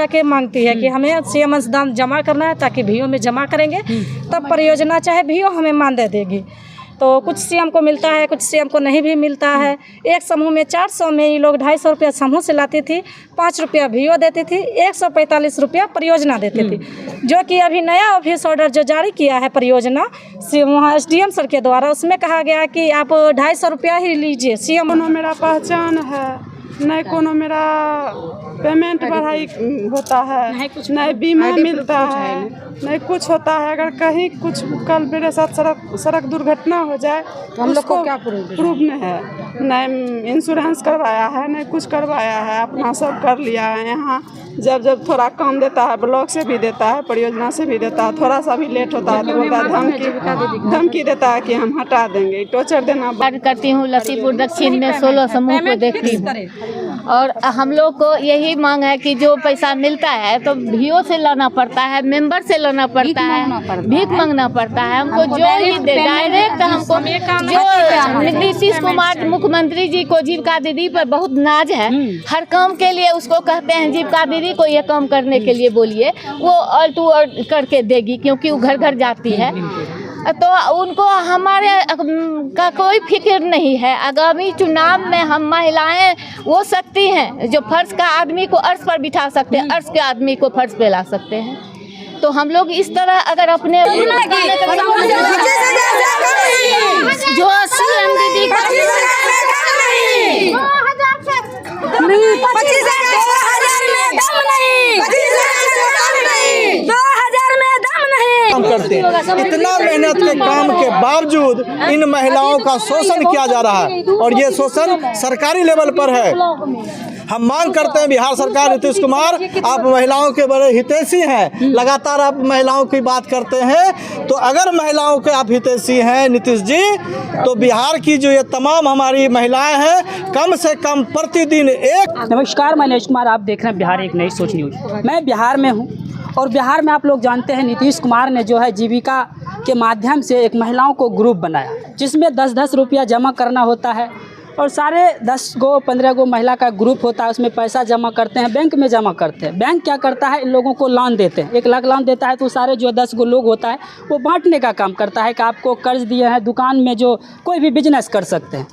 जाके मांगती है कि हमें सीएम अंशदान जमा करना है, ताकि भीओ में जमा करेंगे तब परियोजना चाहे भीओ हमें मानदेय देगी। तो कुछ सीएम को मिलता है, कुछ सीएम को नहीं भी मिलता है। एक समूह में 400 में ये लोग 250 रुपया समूह से लाती थी, 5 रुपया भीओ देती थी, 145 रुपया परियोजना देती थी। जो कि अभी नया ऑफिस ऑर्डर जो जारी किया है परियोजना से वहाँ SDM सर के द्वारा, उसमें कहा गया कि आप 250 रुपया ही लीजिए। सीएम मेरा पहचान है, नहीं कोनो मेरा पेमेंट बढ़ाई होता है, नहीं बीमा मिलता है, नहीं कुछ होता है। अगर कहीं कुछ कल मेरे साथ सड़क दुर्घटना हो जाए तो हम लोग को क्या प्रूफ नहीं है, नहीं इंश्योरेंस करवाया है, नहीं कुछ करवाया है, अपना सब कर लिया है। यहाँ जब थोड़ा काम देता है, ब्लॉक से भी देता है, परियोजना से भी देता है, थोड़ा सा भी लेट होता है तो बोलता है धमकी देता है कि हम हटा देंगे, टोचर देना। कार्य करती हूँ लतीपुर दक्षिण में 16 समूह को देखती हूँ, और हम लोग को यही मांग है कि जो पैसा मिलता है तो भीओ से लाना पड़ता है, मेंबर से लाना पड़ता है, भीख मांगना पड़ता है। हमको जो ही दे डायरेक्ट, हमको जो नीतीश कुमार मुख्यमंत्री जी को जीविका दीदी पर बहुत नाज है, हर काम के लिए उसको कहते हैं जीविका दीदी को ये काम करने के लिए बोलिए, वो ऑल टू ऑल करके देगी, क्योंकि वो घर घर जाती है। तो उनको हमारे का कोई फिक्र नहीं है। आगामी चुनाव में हम महिलाएं वो सकती हैं जो फर्श का आदमी को अर्श पर बिठा सकते हैं, अर्श के आदमी को फर्श पे ला सकते हैं। तो हम लोग इस तरह अगर अपने जो सीएम दीदी करते हैं। इतना मेहनत के काम के बावजूद इन महिलाओं का शोषण किया जा रहा है, और ये शोषण सरकारी लेवल पर है। हम मांग करते हैं बिहार सरकार, नीतीश कुमार, आप महिलाओं के बड़े हितैषी हैं, लगातार आप महिलाओं की बात करते हैं। तो अगर महिलाओं के आप हितैषी हैं नीतीश जी, तो बिहार की जो ये तमाम हमारी महिलाएं हैं, कम से कम प्रतिदिन एक। नमस्कार, मैं नीतीश कुमार, आप देख रहे हैं बिहार एक नई सोच न्यूज़। मैं बिहार में हूँ, और बिहार में आप लोग जानते हैं नीतीश कुमार ने जो है जीविका के माध्यम से एक महिलाओं को ग्रुप बनाया, जिसमें 10-10 रुपया जमा करना होता है, और सारे 10 गो 15 गो महिला का ग्रुप होता है। उसमें पैसा जमा करते हैं, बैंक में जमा करते हैं। बैंक क्या करता है, इन लोगों को लोन देते हैं, 1 लाख लोन देता है, तो सारे जो 10 गो लोग होता है वो बांटने का काम करता है कि आपको कर्ज दिए हैं, दुकान में जो कोई भी बिजनेस कर सकते हैं।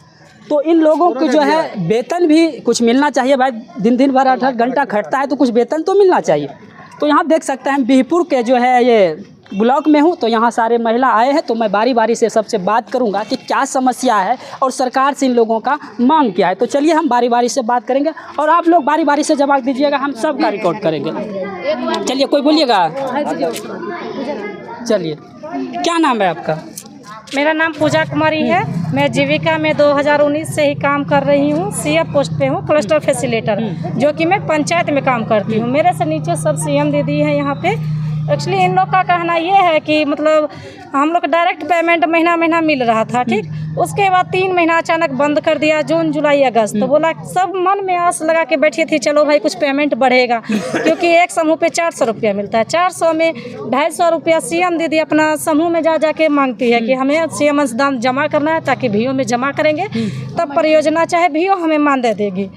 तो इन लोगों को जो है वेतन भी कुछ मिलना चाहिए भाई, दिन भर 8-8 घंटा खटता है तो कुछ वेतन तो मिलना चाहिए। तो यहाँ देख सकते हैं बिहपुर के जो है ये ब्लॉक में हूँ, तो यहाँ सारे महिला आए हैं, तो मैं बारी बारी से सबसे बात करूँगा कि क्या समस्या है और सरकार से इन लोगों का मांग क्या है। तो चलिए हम बारी बारी से बात करेंगे, और आप लोग बारी बारी से जवाब दीजिएगा, हम सब का रिकॉर्ड करेंगे। चलिए, कोई बोलिएगा। चलिए, क्या नाम है आपका? मेरा नाम पूजा कुमारी है। मैं जीविका में 2019 से ही काम कर रही हूँ। CF पोस्ट पे हूँ, क्लस्टर फैसिलिटेटर, जो कि मैं पंचायत में काम करती हूँ। मेरे से नीचे सब CM दीदी हैं यहाँ पे। एक्चुअली इन लोग का कहना ये है कि मतलब हम लोग डायरेक्ट पेमेंट महीना मिल रहा था, ठीक। उसके बाद 3 महीना अचानक बंद कर दिया, जून जुलाई अगस्त। तो बोला, सब मन में आस लगा के बैठी थी, चलो भाई कुछ पेमेंट बढ़ेगा, क्योंकि एक समूह पे 400 रुपया मिलता है। 400 में 250 रुपया CM दीदी अपना समूह में जा के मांगती है कि हमें सीएम अंशदान जमा करना है, ताकि भीओ में जमा करेंगे तब परियोजना चाहे भीओ हमें मानदेय देगी।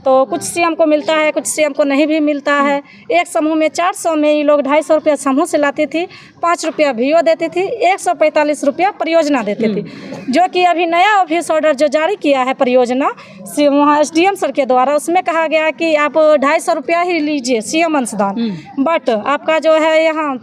तो कुछ सीएम को मिलता है, कुछ सीएम को नहीं भी मिलता है। एक समूह में 400 में ये लोग 250 रुपया समूह से लाती थी, 5 रुपया भीओ देती थी, 145 रुपया परियोजना देती थी। जो कि अभी नया ऑफिस ऑर्डर जो जारी किया है परियोजना से वहाँ SDM सर के द्वारा, उसमें कहा गया कि आप 250 रुपया ही लीजिए सीएम अंशदान, बट आपका जो है यहाँ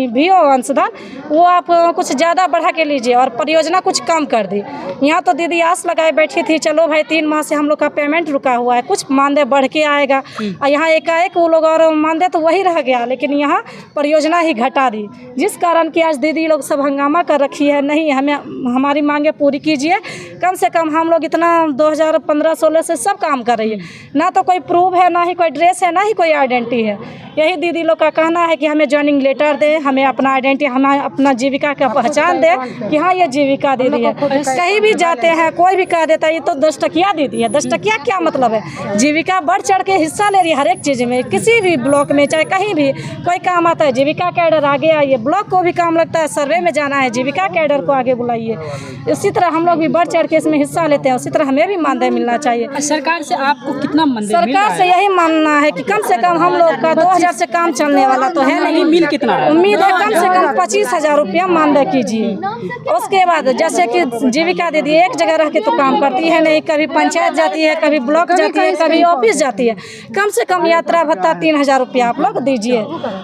भीओ अंशदान वो आप कुछ ज़्यादा बढ़ा के लीजिए, और परियोजना कुछ कम कर दी। यहाँ तो दीदी आस लगाए बैठी थी, चलो भाई 3 माह से हम लोग का पेमेंट रुका हुआ है, कुछ मानदेय बढ़ के आएगा। और यहाँ एकाएक वो लोग और मानदेय तो वही रह गया, लेकिन यहाँ परियोजना ही घटा दी, जिस कारण कि आज दीदी लोग सब हंगामा कर रखी है। नहीं, हमें हमारी मांगे पूरी कीजिए। कम से कम हम लोग इतना 2015-16 से सब काम कर रही है, ना तो कोई प्रूफ है, ना ही कोई ड्रेस है, ना ही कोई आइडेंटिटी है। यही दीदी लोग का कहना है कि हमें ज्वाइनिंग लेटर दे, हमें अपना आइडेंटिटी, हमें अपना जीविका का पहचान दे कि हाँ ये जीविका दीदी है। कहीं भी जाते हैं कोई भी कह देता है ये तो 10 टकिया दीदी है। 10 टकिया क्या मतलब है? जीविका बढ़ चढ़ के हिस्सा ले रही है हर एक चीज़ में, किसी भी ब्लॉक में चाहे कहीं भी कोई काम आता है जीविका कैडर आगे आइए, ब्लॉक को भी काम लगता है सर्वे में जाना है जीविका कैडर को आगे बुलाइए। इसी तरह हम लोग भी बढ़ चढ़ के इसमें हिस्सा लेते हैं, उसी तरह हमें भी मानदेय मिलना चाहिए। सरकार से आपको कितना मानदेय मिल रहा सरकार से यही मानना है कि कम से कम हम लोग का 2000 से काम चलने वाला तो है नहीं, मिल कितना रहा है? उम्मीद है कम से कम 25,000 रुपया मानदेय कीजिए। उसके बाद जैसे कि जीविका दीदी एक जगह रह के तो काम करती है नहीं, कभी पंचायत जाती है, कभी ब्लॉक जाती है, कभी ऑफिस जाती है, कम से कम यात्रा भत्ता 3000 रुपया आप लोग दीजिए।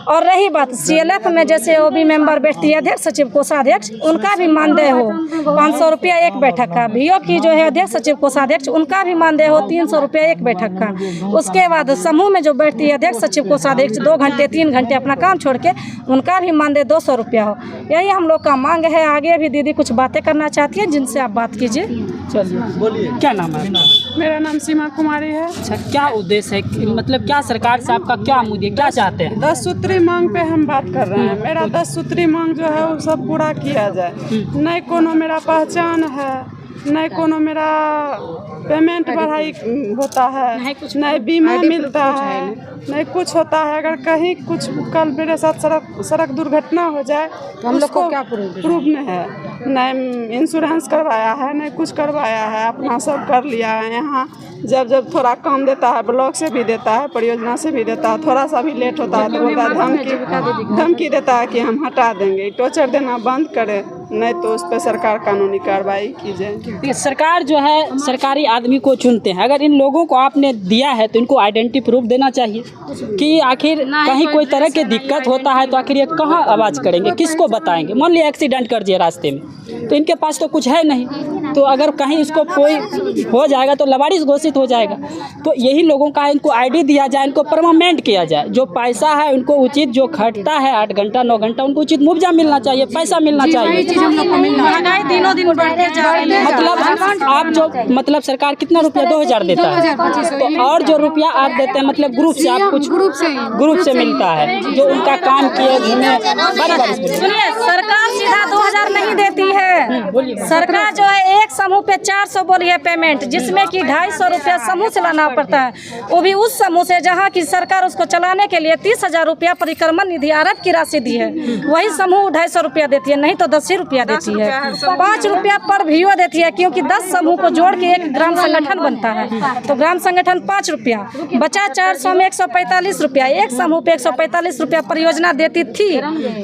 और रही बात CLF में जैसे OB मेंबर बैठती है अध्यक्ष सचिव कोषाध्यक्ष, उनका भी मानदेय हो 500 रुपया एक बैठक का। VO की जो है अध्यक्ष सचिव कोषाध्यक्ष, उनका भी मानदेय हो 300 रुपया एक बैठक का। उसके बाद समूह में जो बैठती है अध्यक्ष सचिव कोषाध्यक्ष 2 घंटे 3 घंटे अपना काम छोड़ के, उनका भी मानदेय 200 रुपया हो। यही हम लोग का मांग है। आगे भी दीदी कुछ बातें करना चाहती है जिनसे आप बात कीजिए। चलिए बोलिए, क्या नाम है? मेरा नाम सीमा कुमारी है। अच्छा, क्या उद्देश्य है, मतलब क्या सरकार से आपका क्या मुद्दे, क्या चाहते हैं? 10 सूत्री मांग पे हम बात कर रहे हैं। मेरा 10 सूत्री मांग जो है वो सब पूरा किया जाए। नहीं कोनो मेरा पहचान है, नहीं कोनो मेरा पेमेंट बढ़ाई होता है, नहीं बीमा मिलता है, नहीं कुछ होता है। अगर कहीं कुछ कल मेरे साथ सड़क दुर्घटना हो जाए तो हम लोग को क्या प्रूफ नहीं है, नहीं इंश्योरेंस करवाया है, नहीं कुछ करवाया है, अपना सब कर लिया है। यहाँ जब थोड़ा काम देता है ब्लॉक से भी देता है, परियोजना से भी देता है, थोड़ा सा भी लेट होता है तो बोलता है धमकी देता है कि हम हटा देंगे। टॉर्चर देना बंद करे, नहीं तो उस पर सरकार कानूनी कार्रवाई की जाए। सरकार जो है सरकारी आदमी को चुनते हैं, अगर इन लोगों को आपने दिया है तो इनको आइडेंटिटी प्रूफ देना चाहिए कि आखिर कहीं कोई तरह की दिक्कत होता है तो आखिर ये कहाँ आवाज़ करेंगे, किसको बताएंगे। मान लिया एक्सीडेंट कर दिया रास्ते में तो इनके पास तो कुछ है नहीं, तो अगर कहीं इसको कोई हो जाएगा तो लवारिस घोषित हो जाएगा। तो यही लोगों का इनको आईडी दिया जाए, इनको परमानेंट किया जाए। जो पैसा है उनको उचित, जो खटता है 8 घंटा 9 घंटा उनको उचित मुआवजा मिलना चाहिए, पैसा मिलना चाहिए। दिनों दिन बढ़ते जा रही है। मतलब आप जो मतलब सरकार कितना रुपया 2000 देता है, तो और जो रुपया आप देते हैं मतलब ग्रुप से आप कुछ ग्रुप से मिलता है जो उनका काम किए। सुनिए, सरकार सीधा 2000 नहीं देती है। सरकार जो है एक समूह पे 400 बोली है पेमेंट, जिसमें कि 250 रुपया समूह से लाना पड़ता है। वो भी उस समूह से जहाँ की सरकार उसको चलाने के लिए 30,000 रुपया परिक्रमण निधि आरब की राशि दी है, वही समूह 250 रुपया देती है, नहीं तो 10 ही रुपया देती है। 5 रुपया पर VO देती है, क्योंकि 10 समूह को जोड़ के एक ग्राम संगठन बनता है। तो ग्राम संगठन 5 रुपया बचा, 400 में 145 रुपया, एक समूह पे 145 रुपया परियोजना देती थी,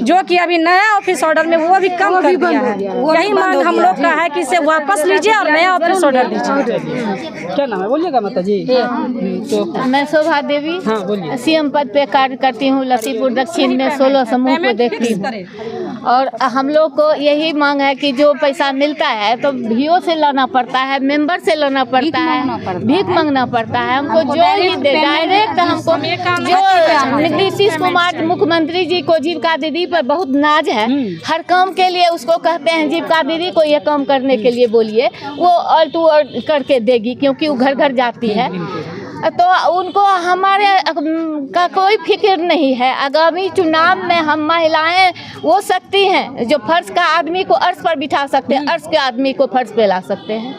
जो कि अभी नया ऑफिस ऑर्डर में वो भी कम कर दिया है। यही मांग हम लोग का है कि इसे वापस लीजिए और नया ऑफिस ऑर्डर दीजिए। क्या नाम है, बोलिएगा माता जी? तो मैं शोभा देवी, हाँ बोलिए। CM पद पे कार्य करती हूँ। लतीपुर दक्षिण में 16 समूह को देखती हूँ। और हम लोग को यही मांग है कि जो पैसा मिलता है तो VO से लाना पड़ता है, मेंबर से लाना पड़ता है, भीख मांगना पड़ता है। हमको जो ही दे डायरेक्ट, हमको जो नीतीश कुमार मुख्यमंत्री जी को जीविका दीदी पर बहुत नाज है। हर काम के लिए उसको कहते हैं जीविका दीदी को ये काम करने के लिए बोलिए, वो ऑल टू ऑल करके देगी, क्योंकि वो घर घर जाती है। तो उनको हमारे का कोई फिक्र नहीं है। आगामी चुनाव में हम महिलाएं वो शक्ति हैं जो फर्श का आदमी को अर्श पर बिठा सकते हैं, अर्श के आदमी को फर्श पे ला सकते हैं।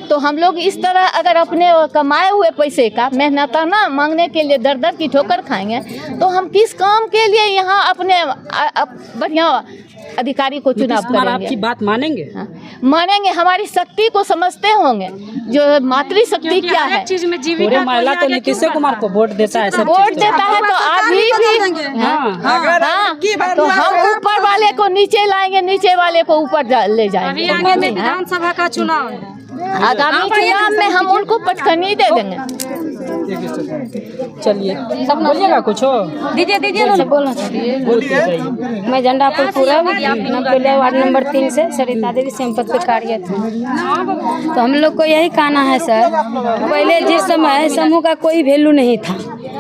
तो हम लोग इस तरह अगर अपने कमाए हुए पैसे का मेहनताना मांगने के लिए दर दर की ठोकर खाएंगे तो हम किस काम के लिए यहाँ अपने बढ़िया अधिकारी को चुनाव करेंगे? आपकी बात मानेंगे? हाँ, मानेंगे। हमारी शक्ति को समझते होंगे, जो मातृशक्ति क्या है। पूरे महिला तो नीतीश कुमार को वोट देता है, वोट देता है तो अभी भी हाँ, तो हम ऊपर वाले को नीचे लाएंगे, नीचे वाले को ऊपर ले जाएंगे। विधानसभा का चुनाव है, आगामी चुनाव में हम उनको पटखनी दे देंगे। चलिए बोलिएगा कुछ हो? दीजिए ना बोलना चाहिए। मैं झंडापुर पूरब वार्ड नंबर 3 से सरिता देवी CM पद पे कार्य थी। तो हम लोग को यही कहना है सर, पहले जिस समय समूह का कोई वैल्यू नहीं था,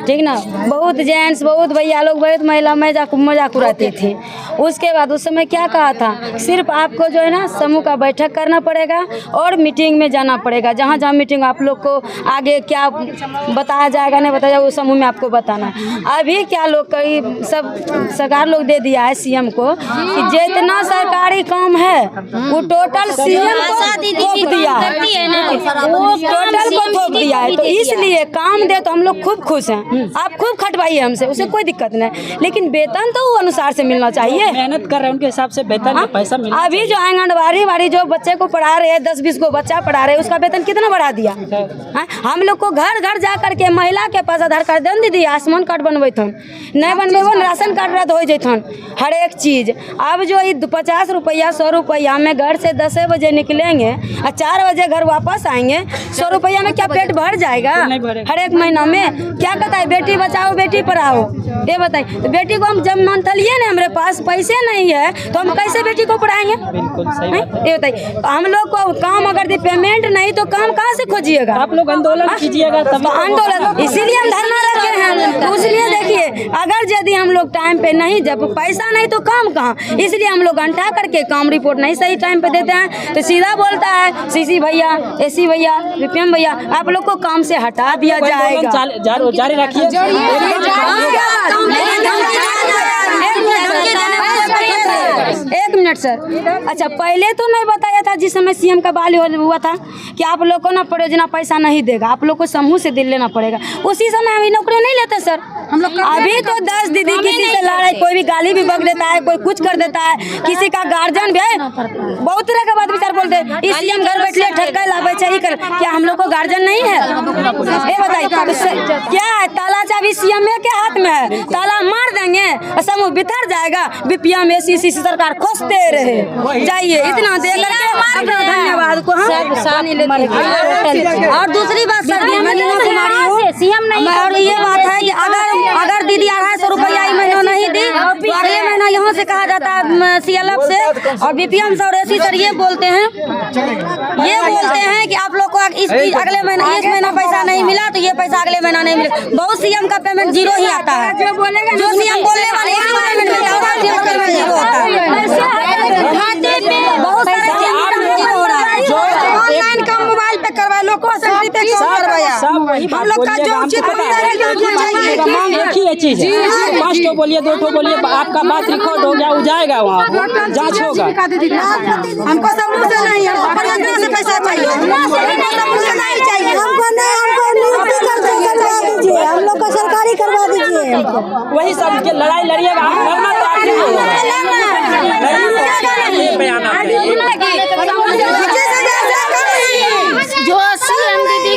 ठीक ना। बहुत जेंट्स, बहुत भैया लोग, बहुत महिला मजाक उड़ाते थे। उसके बाद उस समय क्या कहा था, सिर्फ आपको जो है ना समूह का बैठक करना पड़ेगा और मीटिंग में जाना पड़ेगा। जहाँ जहाँ मीटिंग आप लोग को आगे क्या बताया जाएगा नहीं बताया जाएगा, उस समूह में आपको बताना। अभी क्या लोग कई सब सरकार लोग दे दिया है सीएम को कि जितना सरकारी काम है वो टोटल सीएम को थोप दिया है, वो टोटल को थोप दिया है। तो इसलिए काम दे तो हम लोग खूब खुश हैं। आप खूब खटवाइए हमसे, उसे कोई दिक्कत नहीं, लेकिन वेतन तो वो अनुसार से मिलना चाहिए। मेहनत कर रहे हैं उनके हिसाब से वेतन में पैसा मिलना अभी जो आंगनबाड़ी वाली जो बच्चे को पढ़ा रहे हैं, 10-20 को बच्चा पढ़ा रहे हैं, उसका वेतन कितना बढ़ा दिया। हम लोग को घर घर जा करके महिला के पास आधार कार्ड दे दीदी, आयुष्मान कार्ड बनबे नहीं बनबे राशन कार्ड रद्द हो जैथन हर एक चीज। अब जो 50 रुपया 100 रुपया में घर से 10 बजे निकलेंगे और 4 बजे घर वापस आएंगे, 100 रुपया में क्या पेट भर जाएगा हर एक महीना में? क्या कहता है बेटी बचाओ बेटी पढ़ाओ, ये बताइए। तो बेटी को हम जब मंथलिए ना हमारे पास पैसे नहीं है तो हम कैसे बेटी को पढ़ाएंगे? ये बताइए। हम लोग को काम अगर पेमेंट नहीं तो काम कहाँ से खोजिएगा? आप लोग आंदोलन कीजिएगा तब। आंदोलन इसीलिए हम धरना रखे हैं। तो इसलिए देखिए, अगर यदि हम लोग टाइम पे नहीं, जब पैसा नहीं तो काम कहाँ, इसलिए हम लोग घंटा करके काम रिपोर्ट नहीं सही टाइम पे देते हैं तो सीधा बोलता है सीसी भैया, एसी भैया, बीपीएम भैया आप लोग को काम से हटा दिया जाएगा। जारी रखिए। एक मिनट सर। अच्छा, पहले तो नहीं बताया था जिस समय सीएम का बहाली हुआ था कि आप लोग को ना परियोजना पैसा नहीं देगा, आप लोग को समूह से दिल लेना पड़ेगा। उसी समय हम नौकरी नहीं लेते सर। हम लोग अभी तो 10 दीदी किसी से लड़ाई, कोई भी गाली भी बक देता है, कोई कुछ कर देता है, किसी का गार्जियन भी है, बहुत तरह का बात विचार बोलते हैं। इसलिए हम घर बैठे ठक्का लाभे चाहिए कर, क्या हम लोग को गार्जियन नहीं है? ये बताइए क्या है? ताला चाबी सीएम के हाथ में है, ताला मार देंगे और समूह बिथर जाएगा। बीपीएम एसी सरकार खोजते रहे जाइए, इतना दे करके धन्यवाद को हम। और दूसरी बात सर, सीएम नहीं, और ये बात है कि अगर दीदी 250 रुपया महीना नहीं दी तो अगले महीना यहाँ से कहा जाता है सीएलएफ से और बीपीएम से और एसी सर ये बोलते हैं कि आप लोग को इस अगले महीना एक महीना पैसा नहीं मिला तो ये पैसा अगले महीना नहीं मिला। बहुत सीएम का पेमेंट 0 ही आता है, जो सीएम बोलने वाले पेमेंट मिलता है पेमेंट 0 होता है। बहुत सारे हो रहा है, ऑनलाइन काम मोबाइल पे करवा लो, को करवाया हम लोग का जो उचित मांग एक ही चीज है। 5 ठो बोलिए 2 ठो बोलिए, आपका बात रिकॉर्ड हो गया, हो जाएगा, वहाँ जांच होगा। हमको समूह से नहीं, हमको परियोजना से पैसा चाहिए, हमको नहीं चाहिए, हमको नियुक्ति करवा दीजिए, हम लोग को सरकारी करवा दीजिए। वही सब के लड़ाई लड़िएगा, हम लड़ना तो आप जो सीएम दीदी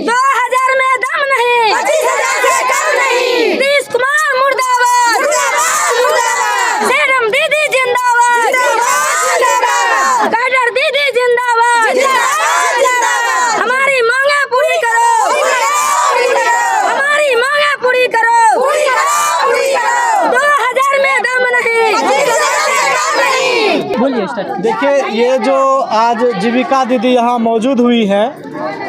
2000 में दम नहीं, 30 कुमार मुर्दाबाद, सेरम दीदी जिंदाबाद, कैडर दीदी जिंदाबाद। हमारी मांगे पूरी करो, हमारी मांगे पूरी करो। 2000 में दम नहीं। देखिए, ये जो आज जीविका दीदी यहाँ मौजूद हुई है,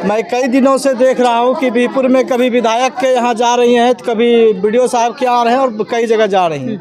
मैं कई दिनों से देख रहा हूँ कि बीरपुर में कभी विधायक के यहाँ जा रही हैं तो कभी बीडीओ साहब के आ रहे हैं और कई जगह जा रही हैं।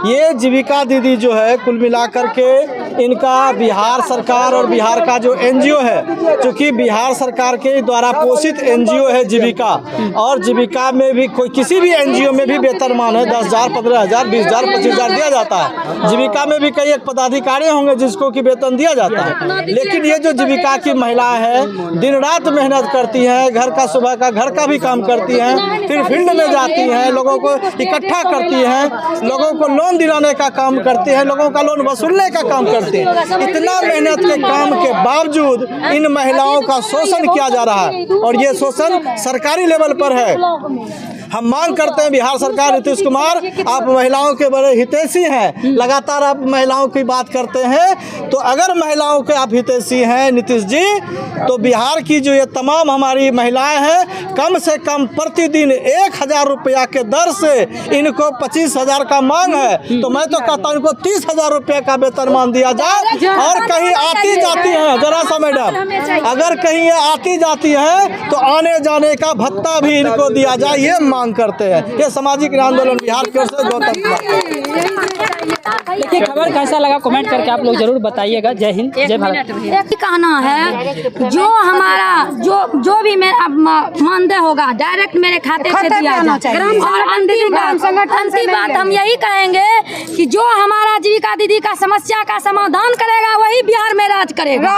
ये जीविका दीदी जो है, कुल मिलाकर के इनका बिहार सरकार और बिहार का जो एनजीओ है, चूँकि बिहार सरकार के द्वारा पोषित एनजीओ है जीविका, और जीविका में भी कोई किसी भी एनजीओ में भी वेतनमान है 10,000, 15,000, 20,000, 25,000 दिया जाता है। जीविका में भी कई एक पदाधिकारी होंगे जिसको कि वेतन दिया जाता है। लेकिन ये जो जीविका की महिलाएं हैं, दिन रात मेहनत करती हैं, घर का सुबह का घर का भी काम करती हैं, फिर फील्ड में जाती हैं, लोगों को इकट्ठा करती हैं, लोगों को लोन दिलाने का काम करती हैं, लोगों का लोन वसूलने का काम करती हैं। इतना मेहनत के काम के बावजूद इन महिलाओं का शोषण किया जा रहा है, और ये शोषण सरकारी लेवल पर है। हम मांग करते हैं बिहार सरकार, नीतीश कुमार, आप महिलाओं के बड़े हितैषी हैं, लगातार आप महिलाओं की बात करते हैं, तो अगर महिलाओं के आप आप हितैषी हैं नीतीश जी, तो बिहार की जो ये तमाम हमारी महिलाएं हैं, कम से कम प्रतिदिन 1000 रुपया के दर से इनको 25,000 का मांग है, तो मैं तो कहता हूँ इनको 30,000 रुपये का वेतनमान दिया जाए। और कहीं आती जाती हैं, जरा सा मैडम, अगर कहीं ये आती जाती है तो आने जाने का भत्ता भी इनको दिया जाए, ये मांग करते हैं। ये सामाजिक आंदोलन बिहार की ओर से गौतम कुमार। देखिए, खबर कैसा लगा कमेंट करके आप लोग जरूर बताइएगा। जय हिंद, जय भारत। एक ही कहना है, जो हमारा जो भी मेरा मानदेय होगा डायरेक्ट मेरे खाते से दिया जाए। और अंतिम बात हम यही कहेंगे कि जो हमारा जीविका दीदी का समस्या का समाधान करेगा वही बिहार में राज करेगा।